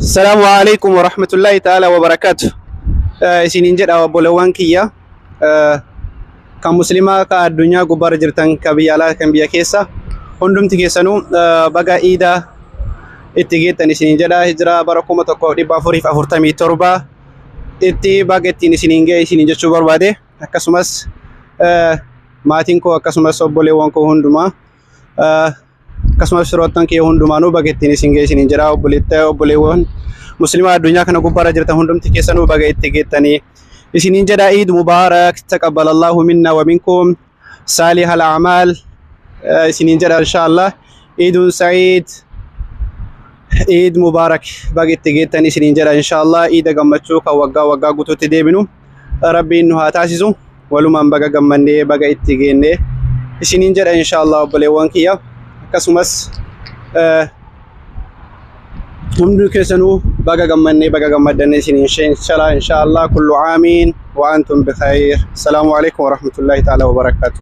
السلام عليكم ورحمة الله تعالى وبركاته. إسنين جد أو بولوان كيا كمسلمة كالدنيا غبار جرتان كبيالا كم بيا كيسا هندم تكيسانو بقى إيدا اتجيت أن إسنين جدا هجرة بركومة تقول بافوري فأفرتامي تربا إتي بقى إتني إسنين جا إسنين جد شبر بعده كسمس ماتينكو كسمس بولوان كو هندما Akkasumas firoottan kee hundumaanuu baga ittiin isin geessiniin jira obboleewwan muslimaa addunyaa kana gubbaarra jirtan hundumti keessanuu baga itti geettanii isiniin jedha Eid Mubaarak taqabbalallahu minna wa minkum saalihal a'maal isiniin jedha inshallah Eidun Sa'iid Eid Mubaarak baga itti geettanii isiniin jedha inshallah Eid gammachuu kan waggaa guutuutti deebinu rabbiin nu haa taasisu walumaan baga gammannee baga itti geenne isiniin jedha inshallah obboleewwan kiyya Akkasumas hundi keessanuu baga gammannee baga gammaddanne isiniin inshallah kullu aamin wa antum bi khair. Assalamu alaikum wa rahmatullahi ta'ala wa barakatuh.